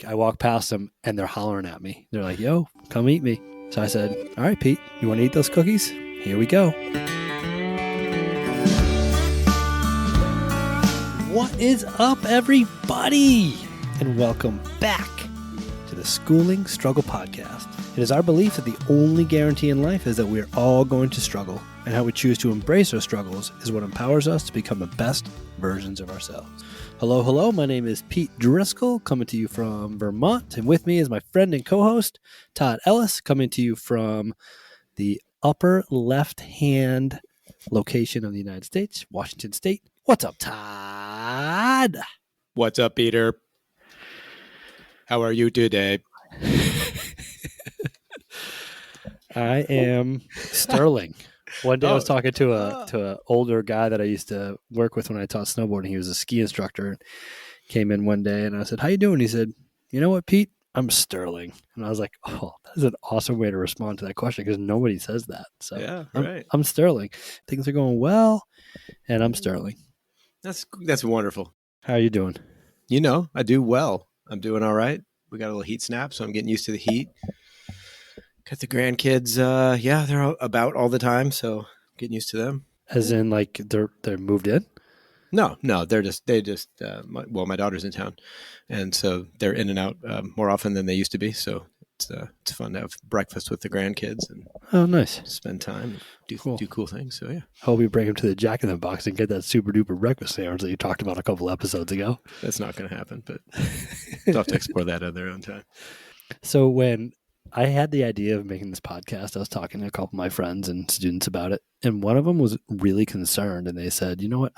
I walk past them and they're hollering at me. They're like, yo, come eat me. So I said, all right, Pete, you want to eat those cookies? Here we go. What is up, everybody? And welcome back to the Schooling Struggle Podcast. It is our belief that the only guarantee in life is that we're all going to struggle, and how we choose to embrace our struggles is what empowers us to become the best versions of ourselves. Hello, my name is Pete Driscoll, coming to you from Vermont, and with me is my friend and co-host, Todd Ellis, coming to you from the upper left-hand location of the United States, Washington State. What's up, Todd? What's up, Peter? How are you today? I am sterling. One day I was talking to a older guy that I used to work with when I taught snowboarding. He was a ski instructor. Came in one day and I said, "How you doing?" He said, "You know what, Pete? I'm sterling." And I was like, "Oh, that's an awesome way to respond to that question because nobody says that." So yeah, right. I'm sterling. Things are going well, and I'm sterling. That's wonderful. How are you doing? You know, I do well. I'm doing all right. We got a little heat snap, so I'm getting used to the heat. Got the grandkids. They're about all the time, so getting used to them. As in, like they're moved in? No, my daughter's in town, and so they're in and out more often than they used to be. So it's fun to have breakfast with the grandkids and nice, spend time, do cool things. So yeah, hope you bring them to the Jack in the Box and get that super duper breakfast sandwich that you talked about a couple episodes ago. That's not going to happen, but they'll have to explore that at their own time. So when I had the idea of making this podcast, I was talking to a couple of my friends and students about it. And one of them was really concerned. And they said, you know what,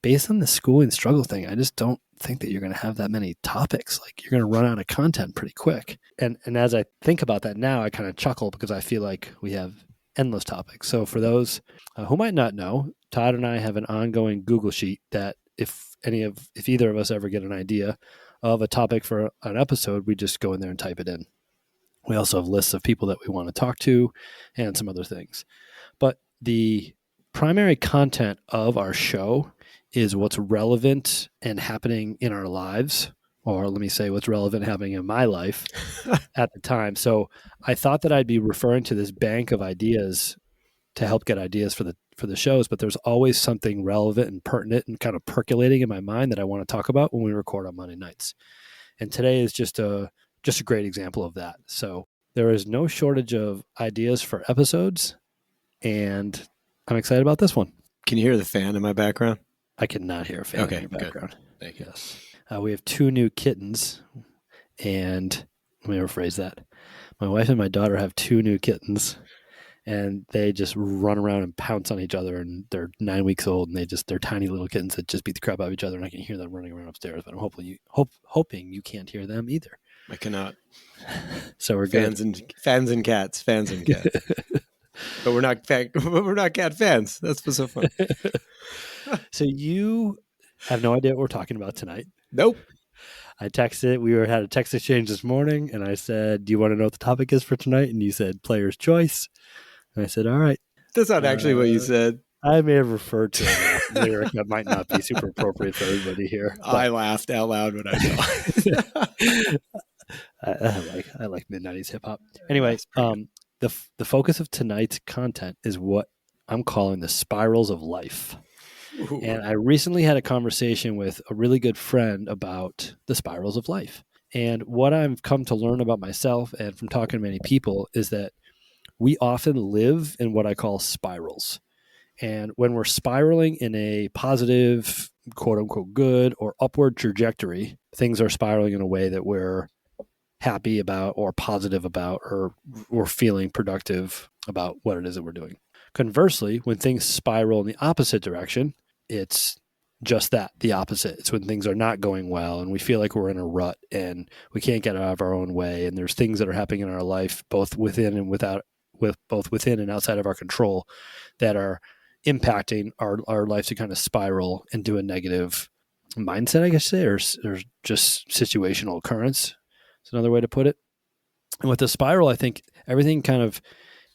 based on the schooling struggle thing, I just don't think that you're going to have that many topics. Like you're going to run out of content pretty quick. And as I think about that now, I kind of chuckle because I feel like we have endless topics. So for those who might not know, Todd and I have an ongoing Google Sheet that if either of us ever get an idea of a topic for an episode, we just go in there and type it in. We also have lists of people that we want to talk to and some other things. But the primary content of our show is what's relevant and happening in our lives, or let me say what's relevant happening in my life at the time. So I thought that I'd be referring to this bank of ideas to help get ideas for the shows, but there's always something relevant and pertinent and kind of percolating in my mind that I want to talk about when we record on Monday nights. And today is just a great example of that. So there is no shortage of ideas for episodes, and I'm excited about this one. Can you hear the fan in my background? I cannot hear a fan in your background. Good. Thank you. Yes. We have 2 new kittens, and let me rephrase that. My wife and my daughter have 2 new kittens, and they just run around and pounce on each other, and they're 9 weeks old, and they're tiny little kittens that just beat the crap out of each other, and I can hear them running around upstairs, but I'm hoping you can't hear them either. I cannot. So we're fans and cats. But we're not cat fans. That's what's so fun. So you have no idea what we're talking about tonight. Nope. I texted. We had a text exchange this morning, and I said, "Do you want to know what the topic is for tonight?" And you said, "Player's choice." And I said, "All right." That's not actually what you said. I may have referred to a lyric that might not be super appropriate for everybody here. I laughed out loud when I saw it. I like mid-90s hip hop. Anyway, the focus of tonight's content is what I'm calling the spirals of life. Ooh. And I recently had a conversation with a really good friend about the spirals of life. And what I've come to learn about myself and from talking to many people is that we often live in what I call spirals. And when we're spiraling in a positive, quote unquote, good or upward trajectory, things are spiraling in a way that we're happy about or positive about, or we're feeling productive about what it is that we're doing. Conversely, when things spiral in the opposite direction, it's just that, the opposite. It's when things are not going well and we feel like we're in a rut and we can't get out of our own way. And there's things that are happening in our life, both within and outside of our control, that are impacting our life to kind of spiral into a negative mindset, I guess, or just situational occurrence. It's another way to put it. And with the spiral, I think everything kind of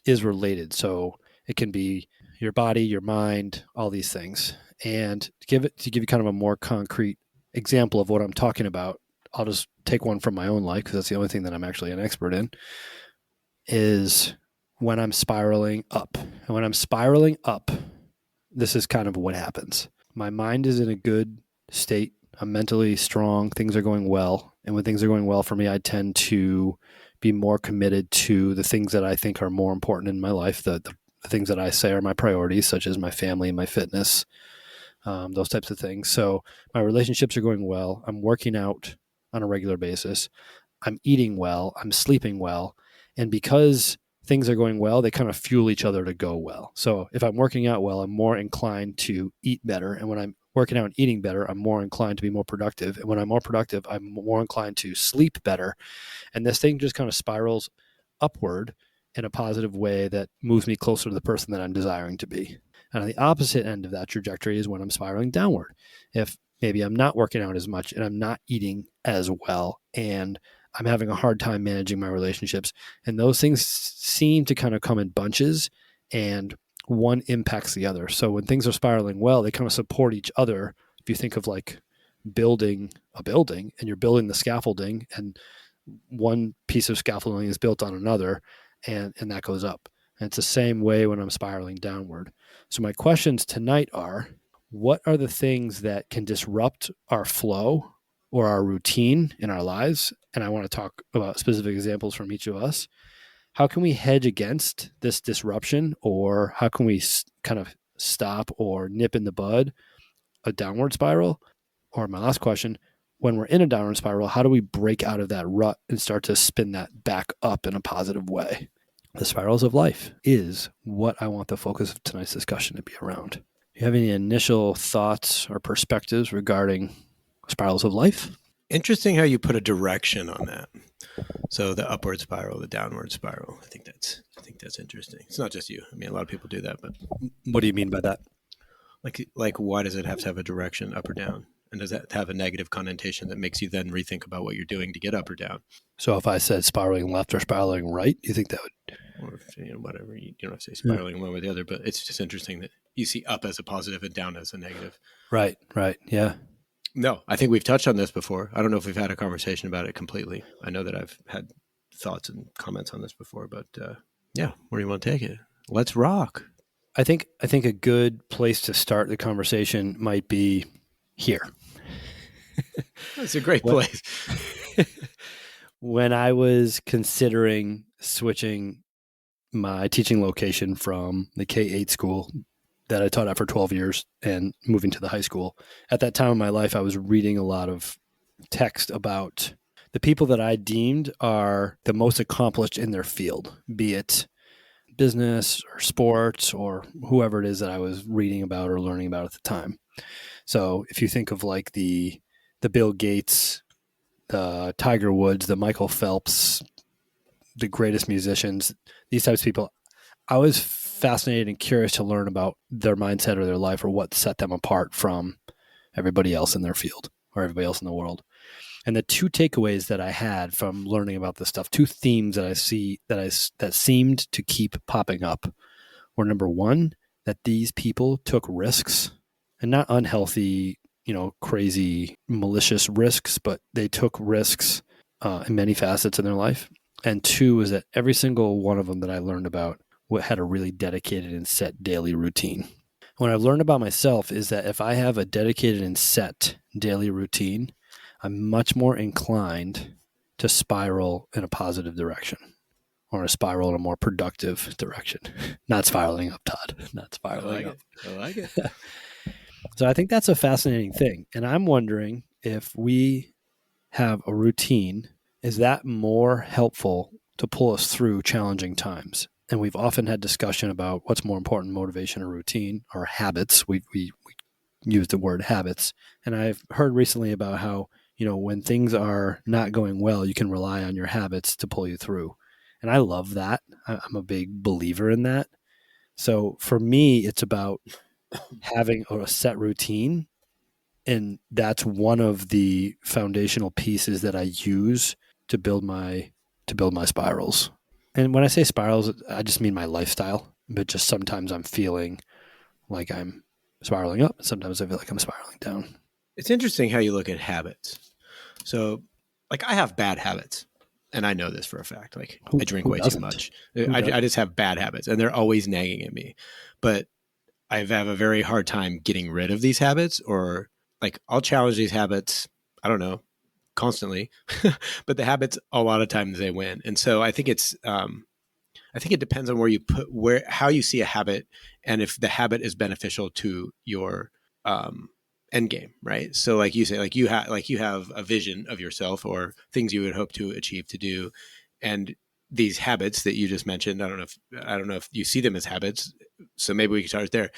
is related. So it can be your body, your mind, all these things. And to give you kind of a more concrete example of what I'm talking about, I'll just take one from my own life because that's the only thing that I'm actually an expert in, is when I'm spiraling up. And when I'm spiraling up, this is kind of what happens. My mind is in a good state. I'm mentally strong. Things are going well. And when things are going well for me, I tend to be more committed to the things that I think are more important in my life, the things that I say are my priorities, such as my family and my fitness, those types of things. So my relationships are going well. I'm working out on a regular basis. I'm eating well. I'm sleeping well. And because things are going well, they kind of fuel each other to go well. So if I'm working out well, I'm more inclined to eat better. And when I'm working out and eating better, I'm more inclined to be more productive. And when I'm more productive, I'm more inclined to sleep better. And this thing just kind of spirals upward in a positive way that moves me closer to the person that I'm desiring to be. And on the opposite end of that trajectory is when I'm spiraling downward. If maybe I'm not working out as much and I'm not eating as well and I'm having a hard time managing my relationships, and those things seem to kind of come in bunches and one impacts the other. So when things are spiraling well, they kind of support each other. If you think of like building a building and you're building the scaffolding and one piece of scaffolding is built on another and that goes up. And it's the same way when I'm spiraling downward. So my questions tonight are, what are the things that can disrupt our flow or our routine in our lives? And I want to talk about specific examples from each of us. How can we hedge against this disruption, or how can we kind of stop or nip in the bud a downward spiral? Or my last question, when we're in a downward spiral, how do we break out of that rut and start to spin that back up in a positive way? The spirals of life is what I want the focus of tonight's discussion to be around. Do you have any initial thoughts or perspectives regarding spirals of life? Interesting how you put a direction on that. So the upward spiral, the downward spiral. I think that's interesting. It's not just you. I mean, a lot of people do that, but what do you mean by that? Like why does it have to have a direction, up or down? And does that have a negative connotation that makes you then rethink about what you're doing to get up or down? So if I said spiraling left or spiraling right, do you think that would? Or whatever, you don't have to say spiraling one way or the other, but it's just interesting that you see up as a positive and down as a negative. Right, yeah. No, I think we've touched on this before. I don't know if we've had a conversation about it completely. I know that I've had thoughts and comments on this before, but yeah, where do you want to take it? Let's rock. I think a good place to start the conversation might be here. That's a great place. When I was considering switching my teaching location from the K-8 school that I taught at for 12 years and moving to the high school, at that time in my life, I was reading a lot of text about the people that I deemed are the most accomplished in their field, be it business or sports or whoever it is that I was reading about or learning about at the time. So if you think of like the Bill Gates, the Tiger Woods, the Michael Phelps, the greatest musicians, these types of people, I was fascinated and curious to learn about their mindset or their life or what set them apart from everybody else in their field or everybody else in the world. And the two takeaways that I had from learning about this stuff, two themes that I see that seemed to keep popping up, were number one, that these people took risks, and not unhealthy, crazy, malicious risks, but they took risks in many facets in their life. And two is that every single one of them that I learned about had a really dedicated and set daily routine. What I've learned about myself is that if I have a dedicated and set daily routine, I'm much more inclined to spiral in a positive direction, or a spiral in a more productive direction. Not spiraling up, Todd. Not spiraling up. I like it. So I think that's a fascinating thing. And I'm wondering if we have a routine, is that more helpful to pull us through challenging times? And we've often had discussion about what's more important, motivation or routine, or habits. We use the word habits. And I've heard recently about how, when things are not going well, you can rely on your habits to pull you through. And I love that. I'm a big believer in that. So for me, it's about having a set routine. And that's one of the foundational pieces that I use to build my spirals. And when I say spirals, I just mean my lifestyle, but just sometimes I'm feeling like I'm spiraling up. Sometimes I feel like I'm spiraling down. It's interesting how you look at habits. So like I have bad habits, and I know this for a fact. Like I drink Who way too doesn't? much. Who I doesn't? just have bad habits, and they're always nagging at me. But I have a very hard time getting rid of these habits, or like I'll challenge these habits. I don't know, constantly, but the habits a lot of times they win, and so I think it depends on how you see a habit, and if the habit is beneficial to your um, end game, right? So, like you say, like you have a vision of yourself or things you would hope to achieve to do, and these habits that you just mentioned. I don't know if you see them as habits. So maybe we can start there.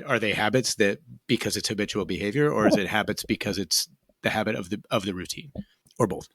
Are they habits that because it's habitual behavior, or is it habits because it's the habit of the routine, or both?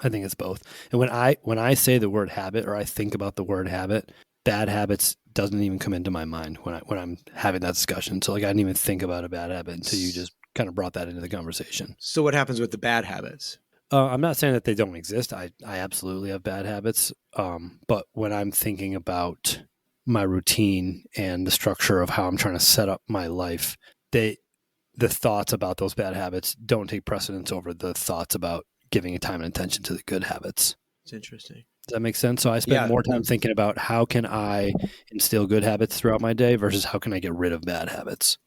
I think it's both. And when I say the word habit or I think about the word habit, bad habits doesn't even come into my mind when I'm having that discussion. So like I didn't even think about a bad habit until you just kind of brought that into the conversation. So what happens with the bad habits? I'm not saying that they don't exist. I absolutely have bad habits. But when I'm thinking about my routine and the structure of how I'm trying to set up my life, the thoughts about those bad habits don't take precedence over the thoughts about giving time and attention to the good habits. It's interesting. Does that make sense? So I spend Yeah, more no, time thinking about how can I instill good habits throughout my day versus how can I get rid of bad habits.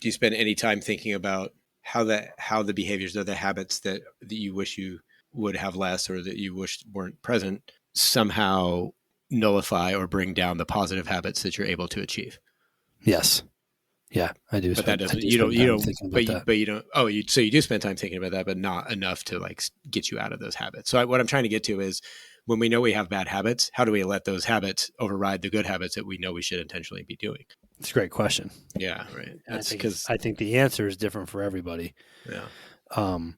do you spend any time thinking about how the behaviors or the habits that you wish you would have less or that you wish weren't present somehow nullify or bring down the positive habits that you're able to achieve? Yes. Yeah, I do But that spend I doesn't do spend you time don't thinking about that. but you don't so you do spend time thinking about that, but not enough to like get you out of those habits. So what I'm trying to get to is when we know we have bad habits, how do we let those habits override the good habits that we know we should intentionally be doing? It's a great question. Yeah, right. And That's because I think the answer is different for everybody. yeah. Um,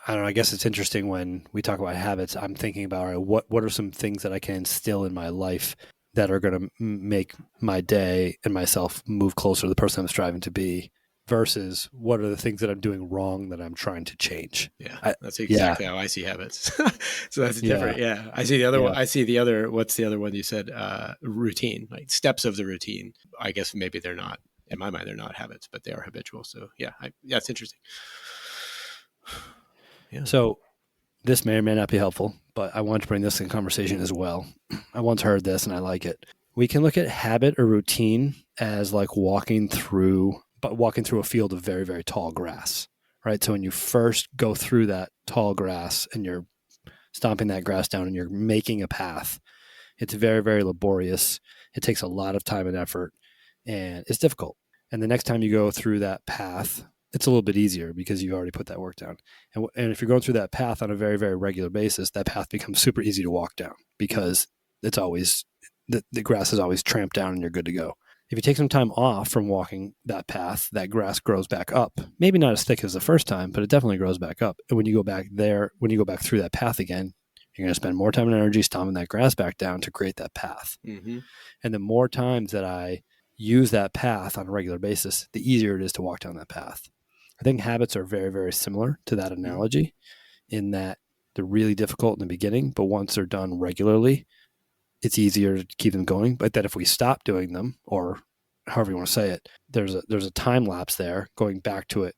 I don't know. I guess it's interesting when we talk about habits. I'm thinking about, all right, what are some things that I can instill in my life that are going to make my day and myself move closer to the person I'm striving to be, versus what are the things that I'm doing wrong that I'm trying to change. Yeah, I, that's yeah, exactly how I see habits. So that's yeah, different. Yeah, I see the other one. yeah. I see the other. What's the other one you said? Routine, like steps of the routine. I guess maybe they're not. In my mind, they're not habits, but they are habitual. So yeah, yeah, it's interesting. Yeah. So this may or may not be helpful, but I want to bring this in conversation as well. I once heard this and I like it. We can look at habit or routine as like walking through a field of very, very tall grass, right? So when you first go through that tall grass and you're stomping that grass down and you're making a path, it's very, very laborious. It takes a lot of time and effort and it's difficult. And the next time you go through that path, it's a little bit easier because you've already put that work down. And if you're going through that path on a very, very regular basis, that path becomes super easy to walk down because it's always, the grass is always tramped down and you're good to go. If you take some time off from walking that path, that grass grows back up. Maybe not as thick as the first time, but it definitely grows back up. And when you go back through that path again, you're going to spend more time and energy stomping that grass back down to create that path. Mm-hmm. And the more times that I use that path on a regular basis, the easier it is to walk down that path. I think habits are very, very similar to that analogy in that they're really difficult in the beginning, but once they're done regularly, it's easier to keep them going. But that if we stop doing them, or however you want to say it, there's a time lapse there. Going back to it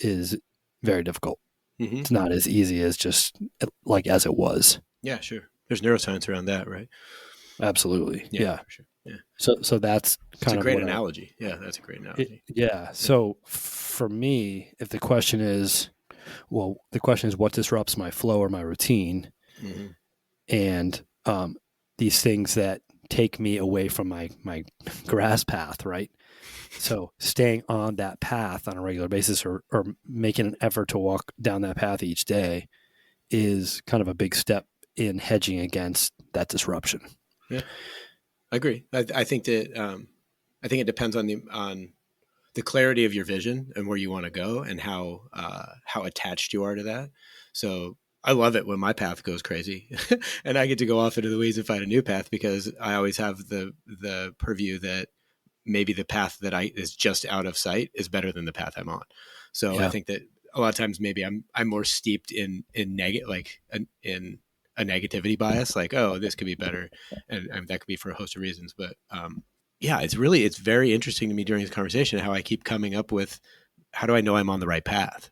is very difficult. Mm-hmm. It's not as easy as just like as it was. Yeah, sure. There's neuroscience around that, right? Absolutely. Yeah. For sure. Yeah, So that's it's kind a of great what analogy. Yeah, that's a great analogy. yeah. So for me, if the question is, what disrupts my flow or my routine, Mm-hmm. and these things that take me away from my grass path, right? So staying on that path on a regular basis, or making an effort to walk down that path each day, is kind of a big step in hedging against that disruption. Yeah, I agree. I think that I think it depends on the clarity of your vision and where you want to go and how attached you are to that. So I love it when my path goes crazy and I get to go off into the weeds and find a new path because I always have the purview that maybe the path that I is just out of sight is better than the path I'm on. So I Yeah. think that a lot of times maybe I'm more steeped in in a negativity bias, like, oh, this could be better, and that could be for a host of reasons. But yeah, it's very interesting to me during this conversation how I keep coming up with how do I know I'm on the right path?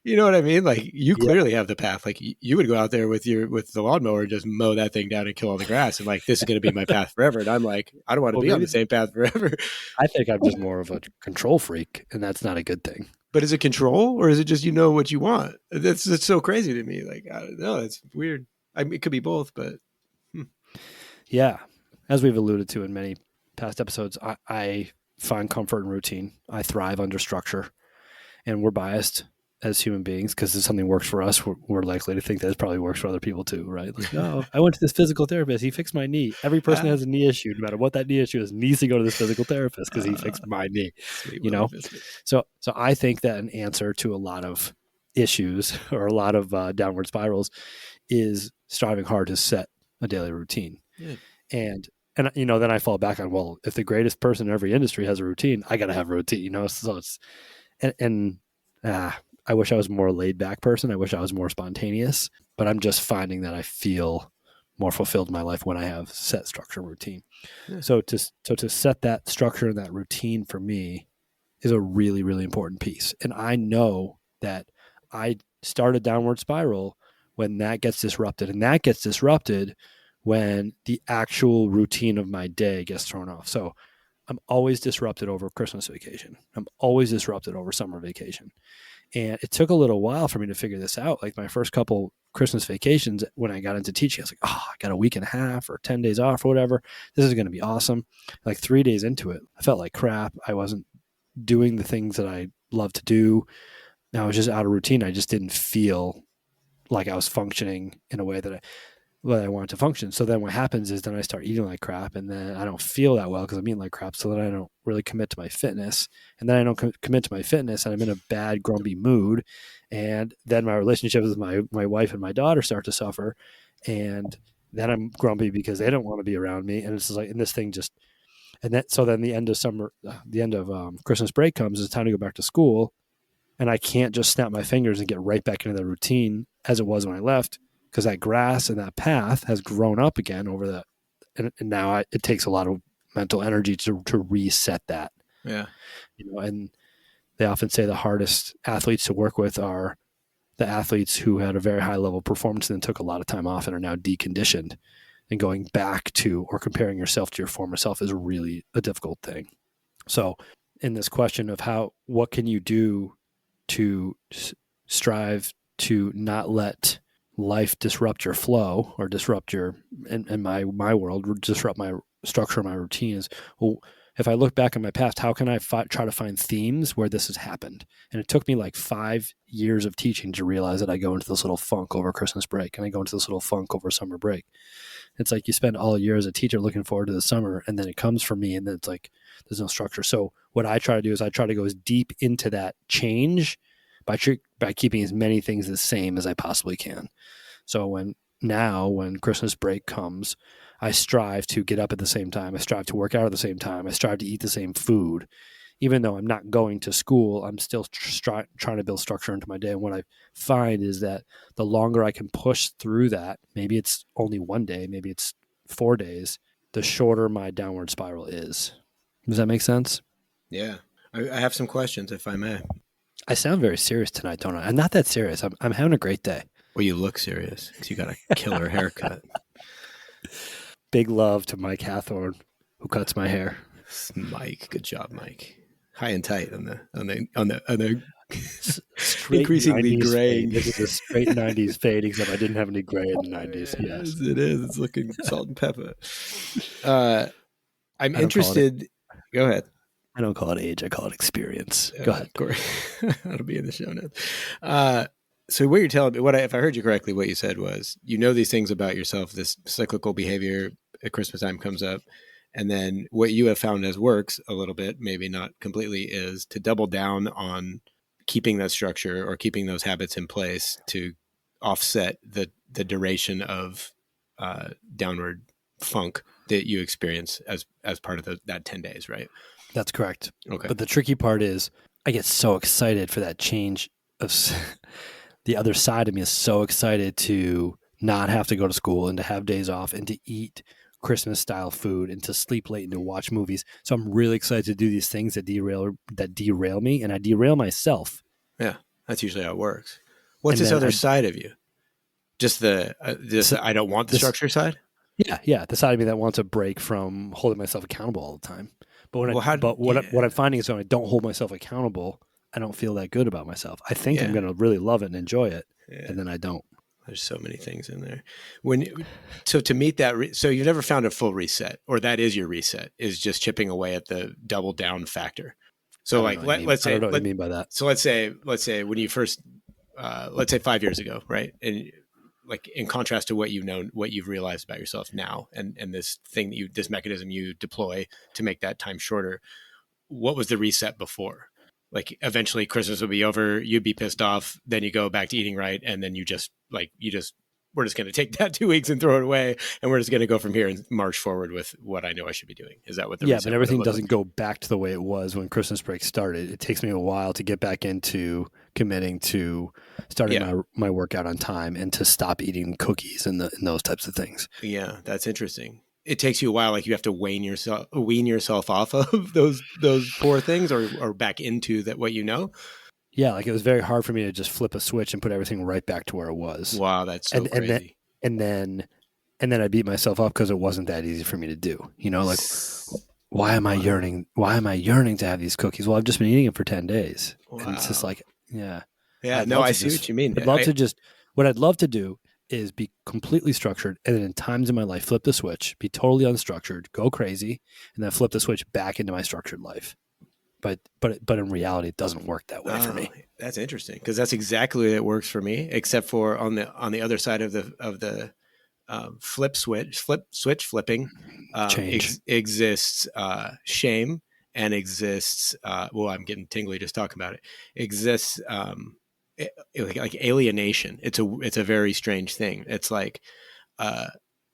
You know what I mean? Like you Yeah. clearly have the path. Like you would go out there with the lawnmower and just mow that thing down and kill all the grass. And like, this is going to be my path forever. And I'm like, I don't want to Well, be on the maybe same path forever. I think I'm just more of a control freak, and that's not a good thing. But is it control or is it just, you know what you want? That's so crazy to me. Like, I don't know. It's weird. I mean, it could be both, but Yeah. As we've alluded to in many past episodes, I find comfort in routine. I thrive under structure, and we're biased as human beings because if something works for us, we're likely to think that it probably works for other people too, right? Like, oh, I went to this physical therapist. He fixed my knee. Every person that has a knee issue, no matter what that knee issue is, needs to go to this physical therapist because he fixed my knee. You know, so I think that an answer to a lot of issues or a lot of downward spirals is striving hard to set a daily routine. Yeah. And you know, then I fall back on, well, if the greatest person in every industry has a routine, I got to have a routine, you know? So it's, I wish I was a more laid back person. I wish I was more spontaneous, but I'm just finding that I feel more fulfilled in my life when I have set structure and routine. Yeah. So to set that structure and that routine for me is a really, really important piece. And I know that I start a downward spiral when that gets disrupted, and that gets disrupted when the actual routine of my day gets thrown off. So I'm always disrupted over Christmas vacation. I'm always disrupted over summer vacation. And it took a little while for me to figure this out. Like my first couple Christmas vacations when I got into teaching, I was like, oh, I got a week and a half or 10 days off or whatever. This is going to be awesome. Like 3 days into it, I felt like crap. I wasn't doing the things that I love to do. I was just out of routine. I just didn't feel like I was functioning in a way that I wanted to function. So then what happens is then I start eating like crap, and then I don't feel that well because I'm eating like crap. So then I don't really commit to my fitness, and then I don't commit to my fitness, and I'm in a bad, grumpy mood. And then my relationships with my wife and my daughter start to suffer. And then I'm grumpy because they don't want to be around me. And it's just like, and this thing just, and then, so then the end of summer, the end of Christmas break comes, it's time to go back to school. And I can't just snap my fingers and get right back into the routine as it was when I left, because that grass and that path has grown up again over that. And now it takes a lot of mental energy to reset that. Yeah. You know, and they often say the hardest athletes to work with are the athletes who had a very high level of performance and then took a lot of time off and are now deconditioned. And going back to or comparing yourself to your former self is really a difficult thing. So in this question of what can you do to strive to not let life disrupt your flow or disrupt your, in my world, disrupt my structure, my routine is, well, if I look back in my past, how can I try to find themes where this has happened? And it took me like 5 years of teaching to realize that I go into this little funk over Christmas break and I go into this little funk over summer break. It's like you spend all year as a teacher looking forward to the summer, and then it comes for me and then it's like there's no structure. So what I try to do is I try to go as deep into that change by keeping as many things the same as I possibly can. So when Christmas break comes, I strive to get up at the same time. I strive to work out at the same time. I strive to eat the same food. Even though I'm not going to school, I'm still trying to build structure into my day. And what I find is that the longer I can push through that, maybe it's only 1 day, maybe it's 4 days, the shorter my downward spiral is. Does that make sense? Yeah. I have some questions, if I may. I sound very serious tonight, don't I? I'm not that serious. I'm having a great day. Well, you look serious because you got a killer haircut. Big love to Mike Hathorne, who cuts my hair. Mike, good job, Mike. High and tight on the straight increasingly 90s graying. Fade. This is a straight 90s fade, except I didn't have any gray in the 90s. Yes, it is. It's looking salt and pepper. I'm interested. Go ahead. I don't call it age. I call it experience. Go ahead. Corey. That'll be in the show notes. So what you're telling me, if I heard you correctly, what you said was, you know, these things about yourself, this cyclical behavior at Christmas time comes up. And then what you have found as works a little bit, maybe not completely, is to double down on keeping that structure or keeping those habits in place to offset the duration of downward funk that you experience as part of that 10 days, right? That's correct. Okay. But the tricky part is I get so excited for that change of the other side of me is so excited to not have to go to school and to have days off and to eat Christmas style food and to sleep late and to watch movies. So I'm really excited to do these things that derail me, and I derail myself. Yeah, that's usually how it works. What's And this then other side of you? Just the I don't want the this structure side. yeah, the side of me that wants a break from holding myself accountable all the time. Well, how? What I'm Yeah, finding is when I don't hold myself accountable, I don't feel that good about myself. I think I'm yeah, going to really love it and enjoy it, yeah. and then I don't. There's so many things in there. So to meet that, so you've never found a full reset, or that is your reset, is just chipping away at the double down factor. So like I don't know what you mean by that. let's say when you first let's say 5 years ago, right? And like in contrast to what you've known, what you've realized about yourself now, and this thing that this mechanism you deploy to make that time shorter. What was the reset before? Like eventually Christmas would be over, you'd be pissed off, then you go back to eating right, and then we're just going to take that 2 weeks and throw it away, and we're just going to go from here and march forward with what I know I should be doing. Is that what the Yeah, but reset would have everything looked doesn't like? go back to the way it was when Christmas break started. It takes me a while to get back into committing to starting Yeah, my workout on time and to stop eating cookies and those types of things. yeah, that's interesting. It takes you a while, like you have to wean yourself off of those poor things, or back into that what you know. Yeah, like it was very hard for me to just flip a switch and put everything right back to where it was. Wow, that's so And then crazy. and then and then I beat myself up because it wasn't that easy for me to do. You know, like why am I Wow, yearning? Why am I yearning to have these cookies? Well, I've just been eating them for 10 days. And it's just wow. like, yeah, Yeah, I'd no, love I to see just, what you mean. I'd love to just, what I'd love to do is be completely structured and then in times in my life, flip the switch, be totally unstructured, go crazy, and then flip the switch back into my structured life. But in reality, it doesn't work that way for Oh, me. that's interesting because that's exactly what it works for me. Except for on the other side of the switch flipping, Change. exists shame, and exists well, I'm getting tingly just talking about it. Exists like alienation. It's a very strange thing. It's like uh,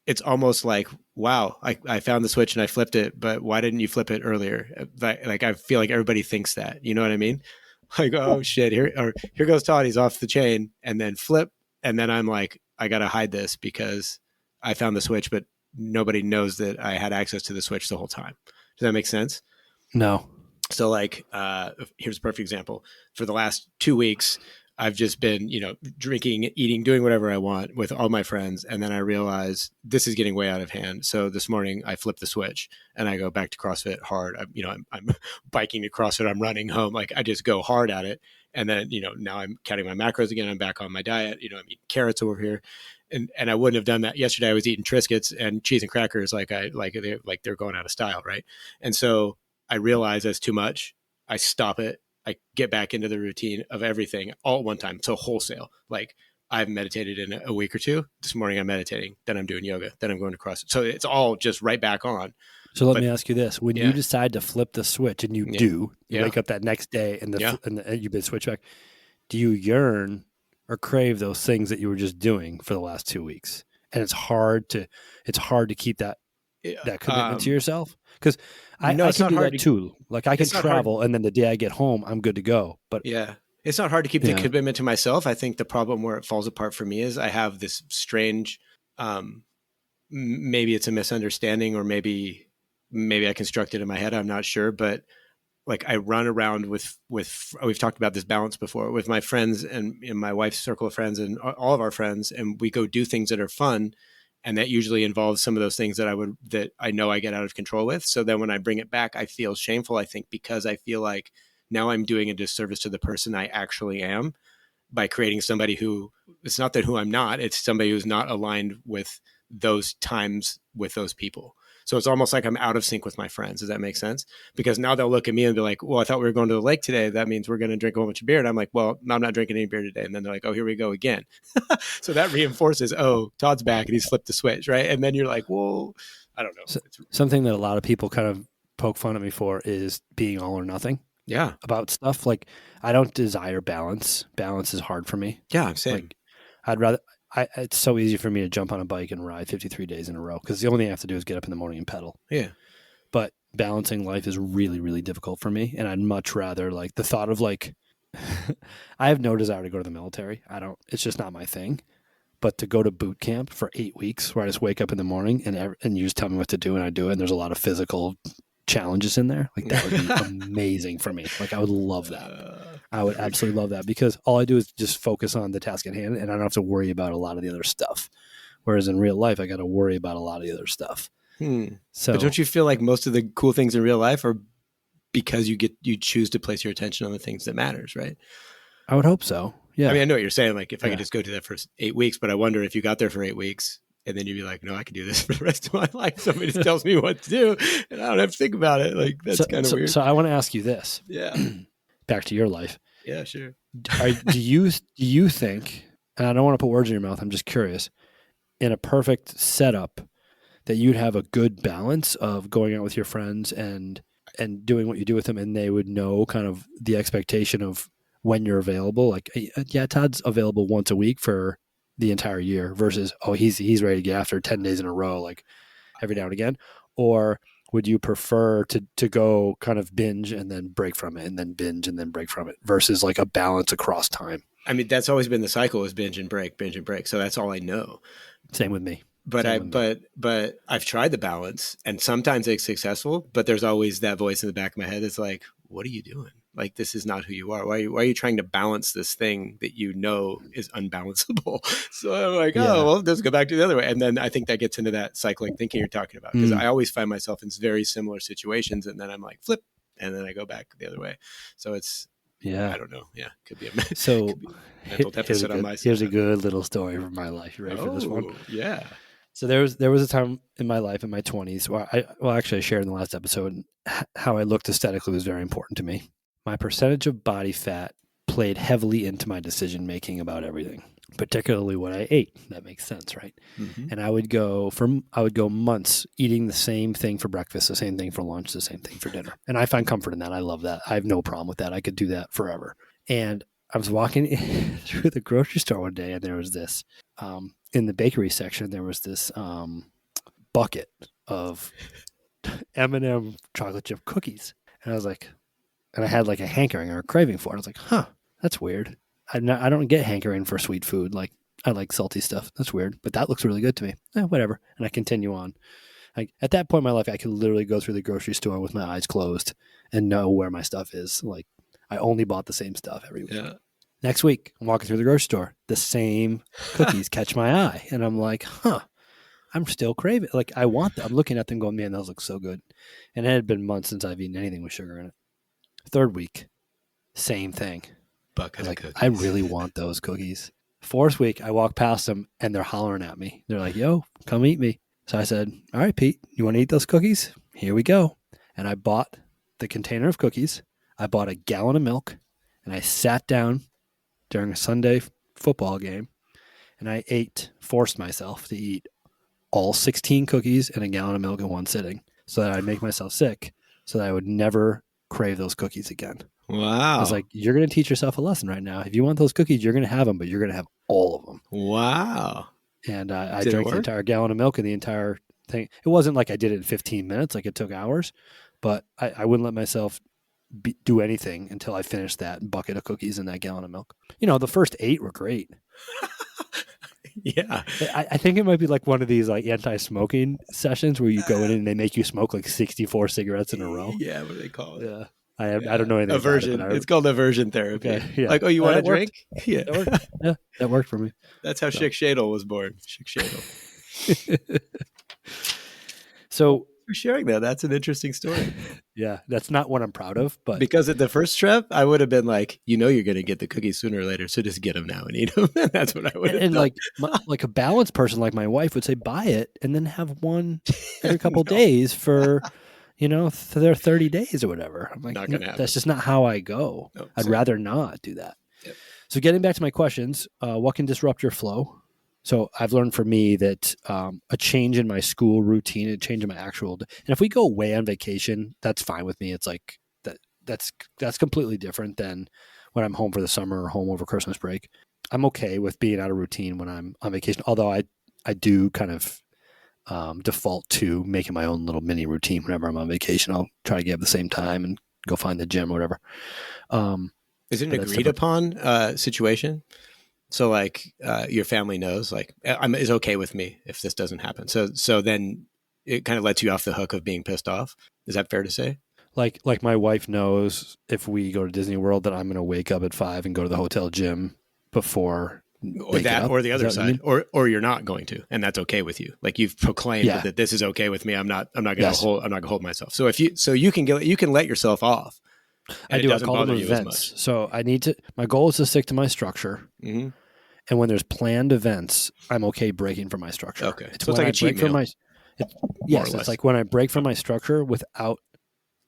it's almost like, wow, I found the switch and I flipped it, but why didn't you flip it earlier? Like I feel like everybody thinks that. You know what I mean? Like, oh shit, here goes Todd, he's off the chain, and then flip, and then I'm like, I gotta hide this because I found the switch, but nobody knows that I had access to the switch the whole time. Does that make sense? No. So like, here's a perfect example. For the last 2 weeks, I've just been, drinking, eating, doing whatever I want with all my friends. And then I realize this is getting way out of hand. So this morning I flip the switch and I go back to CrossFit hard. I'm biking to CrossFit. I'm running home. Like I just go hard at it. And then, now I'm counting my macros again. I'm back on my diet. I'm eating carrots over here. And I wouldn't have done that yesterday. I was eating Triscuits and cheese and crackers they're going out of style, right? And so I realize that's too much. I stop it. I get back into the routine of everything all at one time. So wholesale. Like I've meditated in a week or two. This morning I'm meditating. Then I'm doing yoga. Then I'm going to CrossFit. So it's all just right back on. So let But me ask you this: when you yeah, decide to flip the switch, and you yeah, do, you yeah, wake up that next day, and yeah. you've been switched back. Do you yearn or crave those things that you were just doing for the last 2 weeks? And it's hard to keep that commitment to yourself because No, I it's can not do hard that to. too. Like I can It's not hard. travel, and then the day I get home, I'm good to go. But Yeah. It's not hard to keep the yeah, commitment to myself. I think the problem where it falls apart for me is I have this strange, um, maybe it's a misunderstanding, or maybe I constructed it in my head. I'm not sure, but like I run around with we've talked about this balance before with my friends and in my wife's circle of friends and all of our friends, and we go do things that are fun, and that usually involves some of those things that I know I get out of control with. So then when I bring it back, I feel shameful, I think, because I feel like now I'm doing a disservice to the person I actually am by creating somebody who, it's not that who I'm not, it's somebody who's not aligned with those times with those people. So it's almost like I'm out of sync with my friends. Does that make sense? Because now they'll look at me and be like, well, I thought we were going to the lake today. That means we're going to drink a whole bunch of beer. And I'm like, well, I'm not drinking any beer today. And then they're like, oh, here we go again. So that reinforces, oh, Todd's back and he's flipped the switch, right? And then you're like, well, I don't know. so, something that a lot of people kind of poke fun at me for is being all or nothing Yeah. about stuff. Like I don't desire balance. Balance is hard for me. Yeah, same. Like I'd rather. It's so easy for me to jump on a bike and ride 53 days in a row because the only thing I have to do is get up in the morning and pedal. Yeah. But balancing life is really, really difficult for me. And I'd much rather like the thought of like, I have no desire to go to the military. It's just not my thing. but to go to boot camp for 8 weeks where I just wake up in the morning and you just tell me what to do and I do it, and there's a lot of physical challenges in there, like that would be amazing for me. Like I would love that. I would absolutely love that, because all I do is just focus on the task at hand and I don't have to worry about a lot of the other stuff. Whereas in real life, I got to worry about a lot of the other stuff. So, but don't you feel like most of the cool things in real life are because you choose to place your attention on the things that matters, right? I would hope so. Yeah. I mean, I know what you're saying. Like if I could just go do that for 8 weeks, but I wonder if you got there for 8 weeks and then you'd be like, no, I can do this for the rest of my life. Somebody just tells me what to do and I don't have to think about it. Like that's kind of weird. So I want to ask you this. Yeah. Back to your life. Yeah, sure. Do you think, and I don't want to put words in your mouth, I'm just curious, in a perfect setup that you'd have a good balance of going out with your friends and doing what you do with them, and they would know kind of the expectation of when you're available? Like, yeah, Todd's available once a week for the entire year versus, oh, he's ready to get after 10 days in a row, like every now and again. Or would you prefer to go kind of binge and then break from it and then binge and then break from it versus like a balance across time? I mean, that's always been the cycle, is binge and break, binge and break. So that's all I know. Same with me. But I've tried the balance and sometimes it's successful, but there's always that voice in the back of my head that's like, what are you doing? Like, this is not who you are. Why are you trying to balance this thing that you know is unbalanceable? So I'm like, oh, well, let's go back to the other way. And then I think that gets into that cycling thinking you're talking about, because I always find myself in very similar situations and then I'm like, flip, and then I go back the other way. So it's, I don't know. Yeah, could be a mental deficit on my side. Here's a good little story from my life. You ready for this one? Yeah. So there was a time in my life in my 20s where I shared in the last episode how I looked aesthetically was very important to me. My percentage of body fat played heavily into my decision making about everything, particularly what I ate. That makes sense, right? Mm-hmm. And I would go months eating the same thing for breakfast, the same thing for lunch, the same thing for dinner. And I find comfort in that. I love that. I have no problem with that. I could do that forever. And I was walking through the grocery store one day and there was this, in the bakery section, there was this bucket of M&M chocolate chip cookies. And I was like, and I had like a hankering or a craving for it. I was like, huh, that's weird. I don't get hankering for sweet food. Like, I like salty stuff. That's weird. But that looks really good to me. Whatever. And I continue on. Like, at that point in my life, I could literally go through the grocery store with my eyes closed and know where my stuff is. Like, I only bought the same stuff every week. Yeah. Next week, I'm walking through the grocery store. The same cookies catch my eye. And I'm like, huh, I'm still craving. Like, I want them. I'm looking at them going, man, those look so good. And it had been months since I've eaten anything with sugar in it. Third week, same thing. Bucket like, of cookies. I really want those cookies. Fourth week, I walk past them and they're hollering at me. They're like, yo, come eat me. So I said, all right, Pete, you want to eat those cookies? Here we go. And I bought the container of cookies. I bought a gallon of milk and I sat down during a Sunday football game and I forced myself to eat all 16 cookies and a gallon of milk in one sitting so that I'd make myself sick so that I would never crave those cookies again. Wow. I was like, you're going to teach yourself a lesson right now. If you want those cookies, you're going to have them, but you're going to have all of them. Wow. And I drank the entire gallon of milk and the entire thing. It wasn't like I did it in 15 minutes, like it took hours, but I wouldn't let myself do anything until I finished that bucket of cookies and that gallon of milk. You know, the first 8 were great. Yeah. I think it might be like one of these like anti-smoking sessions where you go in and they make you smoke like 64 cigarettes in a row. Yeah, what do they call it? Yeah. I don't know anything aversion. About it. It's called aversion therapy. Okay, yeah. Like, oh, you want a drink? Yeah. That worked for me. That's how Schick Shadle was born. Schick Shadle. So for sharing that. That's an interesting story. Yeah, that's not what I'm proud of, but because at the first trip, I would have been like, you're going to get the cookies sooner or later, so just get them now and eat them. That's what I would have done. Like a balanced person like my wife would say, buy it and then have one every couple days for, for their 30 days or whatever. I'm like, that's just not how I go. No, I'd rather not do that. Yep. So getting back to my questions, what can disrupt your flow? So I've learned for me that a change in my school routine, a change in my and if we go away on vacation, that's fine with me. It's like that's completely different than when I'm home for the summer or home over Christmas break. I'm okay with being out of routine when I'm on vacation, although I do kind of default to making my own little mini routine whenever I'm on vacation. I'll try to get up at the same time and go find the gym or whatever. Is it an agreed upon situation? So like your family knows like is okay with me if this doesn't happen. So then it kind of lets you off the hook of being pissed off. Is that fair to say? Like my wife knows if we go to Disney World that I'm going to wake up at 5 and go to the hotel gym before Or they get that, up. or the Is other that what you side, mean? or you're not going to, and that's okay with you. Like you've proclaimed Yeah. that this is okay with me. I'm not going to Yes. hold myself. So you can let yourself off, and I it do. I doesn't call them bother you as events. much. So my goal is to stick to my structure. Mm-hmm. And when there's planned events, I'm okay breaking from my structure. Okay. It's So it's when like I a cheat break from meal, my, more or yes, it's less. like when I break from my structure without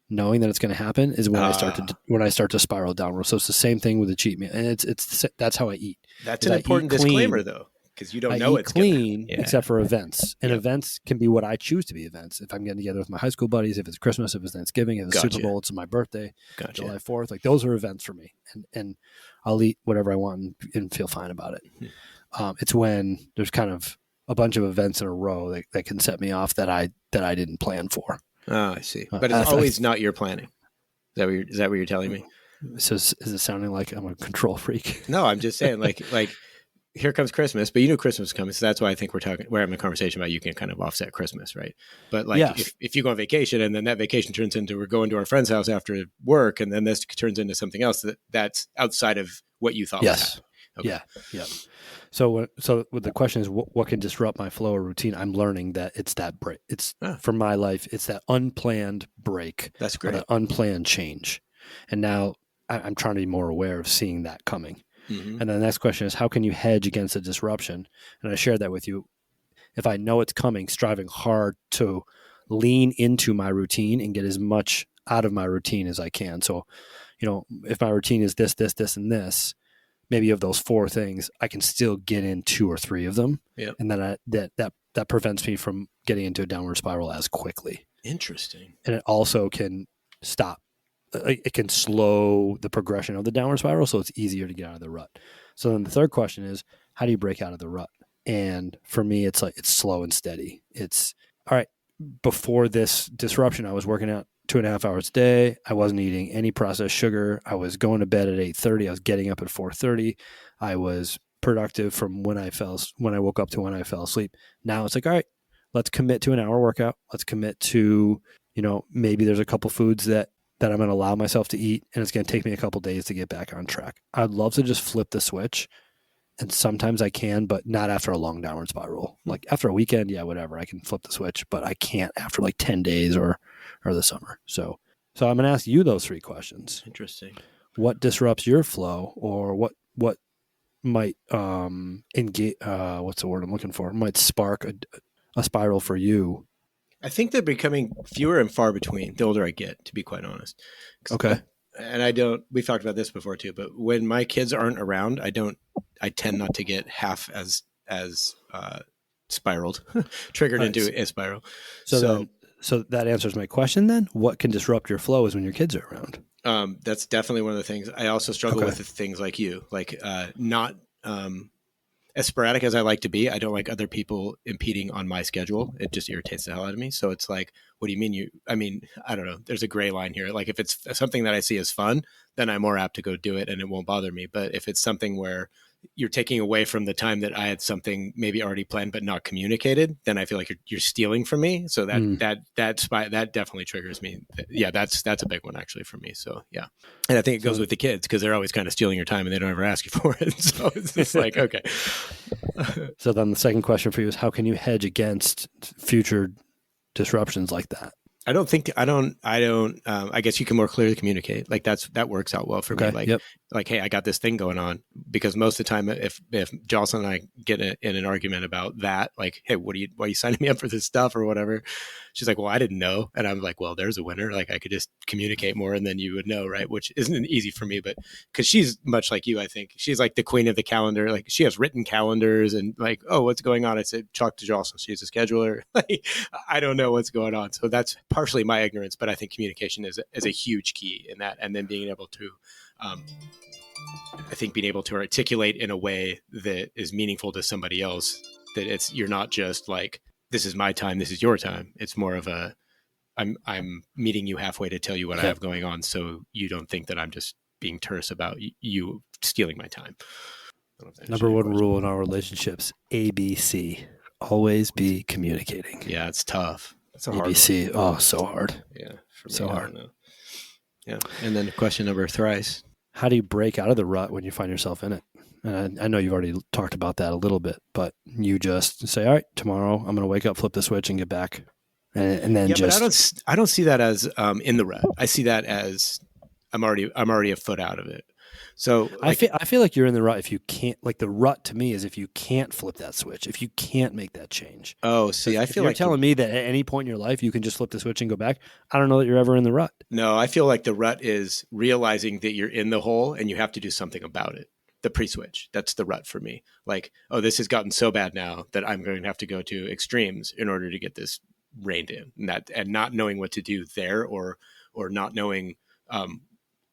knowing that it's going to happen is when I start to spiral downward. So it's the same thing with the cheat meal, and that's how I eat. That's Is an I eat important disclaimer, clean. though, because you don't I know eat it's going to. clean Yeah. except for events, and Yep. events can be what I choose to be events. If I'm getting together with my high school buddies, if it's Christmas, if it's Thanksgiving, if it's Gotcha. Super Bowl, it's my birthday, Gotcha. July 4th. Like those are events for me, and I'll eat whatever I want and feel fine about it. It's when there's kind of a bunch of events in a row that can set me off that I didn't plan for. Oh, I see. But it's always not your planning. Is that what you're telling me? So is it sounding like I'm a control freak? No, I'm just saying like here comes Christmas, but you knew Christmas was coming. So that's why I think we're having a conversation about you can kind of offset Christmas, right? But like Yes. if you go on vacation and then that vacation turns into we're going to our friend's house after work and then this turns into something else that's outside of what you thought was happening. Okay. Yeah. So the question is, what can disrupt my flow or routine? I'm learning that it's that break. It's for my life. It's that unplanned break. That's great. That unplanned change. And now I'm trying to be more aware of seeing that coming. Mm-hmm. And then the next question is, how can you hedge against a disruption? And I shared that with you. If I know it's coming, striving hard to lean into my routine and get as much out of my routine as I can. So, if my routine is this, and this, maybe of those 4 things, I can still get in 2 or 3 of them. Yep. And then that prevents me from getting into a downward spiral as quickly. Interesting. And it also can stop. It can slow the progression of the downward spiral, so it's easier to get out of the rut. So then the third question is, how do you break out of the rut? And for me, it's slow and steady. It's all right. Before this disruption, I was working out 2.5 hours a day. I wasn't eating any processed sugar. I was going to bed at 8:30. I was getting up at 4:30. I was productive from when I woke up to when I fell asleep. Now it's like, all right, let's commit to an hour workout. Let's commit to, maybe there's a couple foods that I'm going to allow myself to eat, and it's going to take me a couple days to get back on track. I'd love to just flip the switch, and sometimes I can, but not after a long downward spiral. Like after a weekend, yeah, whatever, I can flip the switch, but I can't after like 10 days or the summer. So I'm going to ask you those 3 questions. Interesting. What disrupts your flow, or what might engage? What's the word I'm looking for? Might spark a spiral for you. I think they're becoming fewer and far between the older I get, to be quite honest. Okay. We've talked about this before too, but when my kids aren't around, I tend not to get half as spiraled, triggered into a spiral. So that answers my question then. What can disrupt your flow is when your kids are around. That's definitely one of the things. I also struggle with the things like you, like not as sporadic as I like to be. I don't like other people impeding on my schedule. It just irritates the hell out of me. So it's like, what do you mean I don't know. There's a gray line here. Like if it's something that I see as fun, then I'm more apt to go do it and it won't bother me. But if it's something where you're taking away from the time that I had something maybe already planned but not communicated, then I feel like you're stealing from me. So that definitely triggers me. Yeah, that's a big one actually for me. So yeah, and I think it goes with the kids because they're always kind of stealing your time and they don't ever ask you for it. So it's just like okay. So then the second question for you is, how can you hedge against future disruptions like that? I guess you can more clearly communicate. Like that works out well for me. Like, hey, I got this thing going on, because most of the time if Jocelyn and I get in an argument about that, like, hey, why are you signing me up for this stuff or whatever? She's like, well, I didn't know. And I'm like, well, there's a winner. Like I could just communicate more and then you would know. Right. Which isn't easy for me, but cause she's much like you, I think she's like the queen of the calendar. Like she has written calendars and like, oh, what's going on? I said, talk to Jocelyn. She's a scheduler. Like, I don't know what's going on. So that's partially my ignorance, but I think communication is a huge key in that. And then being able to, being able to articulate in a way that is meaningful to somebody else, that you're not just like, this is my time, this is your time. It's more of I'm meeting you halfway to tell you what I have going on. So you don't think that I'm just being terse about you stealing my time. I don't know if that Number answered your one question. rule in our relationships, ABC. Always be communicating. Yeah, it's tough. It's a hard ABC. one. Oh, so hard. Yeah, for me, So I hard. don't know. Yeah, and then question number thrice. How do you break out of the rut when you find yourself in it? And I know you've already talked about that a little bit, but you just say, all right, tomorrow I'm going to wake up, flip the switch, and get back. And then but I don't see that as in the rut. I see that as I'm already a foot out of it. So like, I feel like you're in the rut if you can't. Like the rut to me is if you can't flip that switch, if you can't make that change. oh, see, I If feel you're like telling me that at any point in your life you can just flip the switch and go back, I don't know that you're ever in the rut. no, I feel like the rut is realizing that you're in the hole and you have to do something about it. The pre-switch, that's the rut for me. Like, oh, this has gotten so bad now that I'm going to have to go to extremes in order to get this reined in, and not knowing what to do there, or not knowing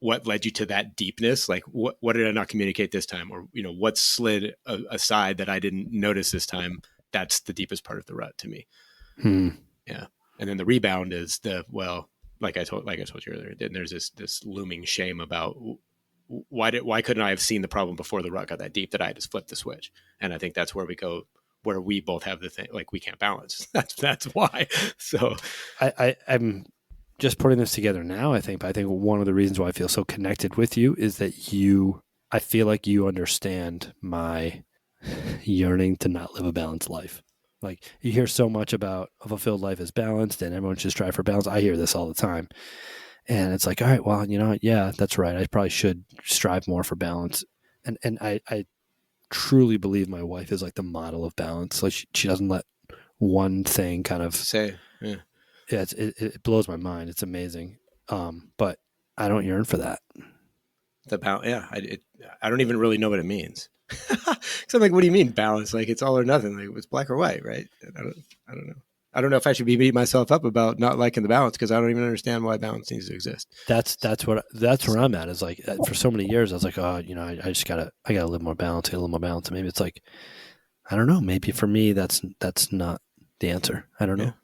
what led you to that deepness. Like, what did I not communicate this time, or what slid aside that I didn't notice this time. That's the deepest part of the rut to me. Yeah, and then the rebound is like I told you earlier. Then there's this looming shame about why couldn't I have seen the problem before the rut got that deep that I just flipped the switch. And I think that's where we both have the thing, like we can't balance. That's why. So I'm just putting this together now, I think one of the reasons why I feel so connected with you is that I feel like you understand my yearning to not live a balanced life. Like you hear so much about a fulfilled life is balanced and everyone should strive for balance. I hear this all the time. And it's like, all right, well, yeah, that's right. I probably should strive more for balance. And I truly believe my wife is like the model of balance. Like she doesn't let one thing kind of say, yeah. Yeah, it blows my mind. It's amazing. But I don't yearn for that. The balance, yeah. I don't even really know what it means. Because I'm like, what do you mean balance? Like it's all or nothing. Like it's black or white, right? I don't know. I don't know if I should be beating myself up about not liking the balance because I don't even understand why balance needs to exist. That's where I'm at. Is like for so many years I was like, oh, I just gotta live more balance, get a little more balance. And maybe it's like, I don't know. Maybe for me that's not the answer. I don't know.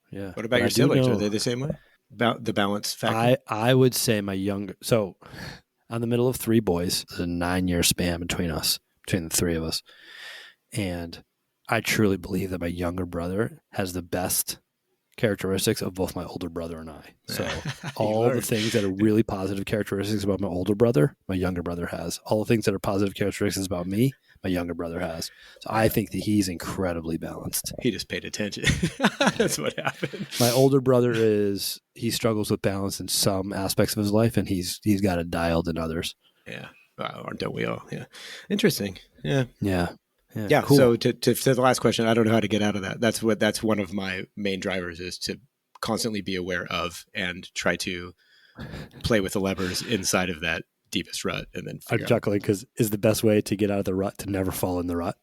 Yeah. What about your siblings? Are they the same way? About the balance factor? I would say so I'm the middle of three boys. There's a 9-year span between the three of us. And I truly believe that my younger brother has the best characteristics of both my older brother and I. So all the things that are really positive characteristics about my older brother, my younger brother has. All the things that are positive characteristics about me, my younger brother has. So I think that he's incredibly balanced. He just paid attention. That's what happened. My older brother he struggles with balance in some aspects of his life, and he's got it dialed in others. Yeah. Don't we all? Yeah. Interesting. Yeah. Yeah. Yeah. Cool. So to the last question, I don't know how to get out of that. That's one of my main drivers is to constantly be aware of and try to play with the levers inside of that deepest rut. And then I'm chuckling because is the best way to get out of the rut to never fall in the rut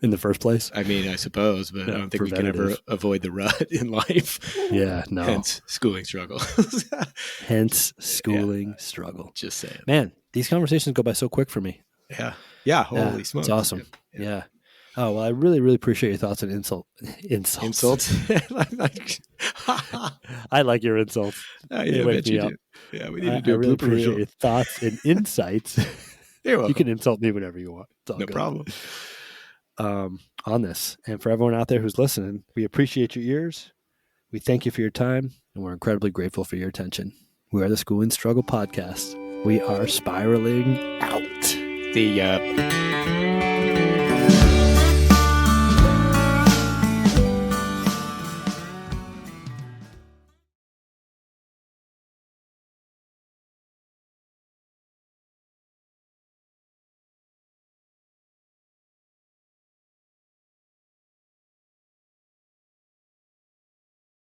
in the first place? I mean, I suppose, but I don't think we can ever avoid the rut in life. Yeah, no. Hence schooling struggle. Struggle. Just saying. Man, these conversations go by so quick for me. Yeah. Yeah. Holy smokes. It's awesome. Yeah. Oh, well, I really, really appreciate your thoughts on insults. I like your insults. Yeah, I bet you do. Yeah, we need to do I really appreciate your thoughts and insights. You can insult me whenever you want. No problem. On this. And for everyone out there who's listening, we appreciate your ears. We thank you for your time, and we're incredibly grateful for your attention. We are the School and Struggle Podcast. We are spiraling out. The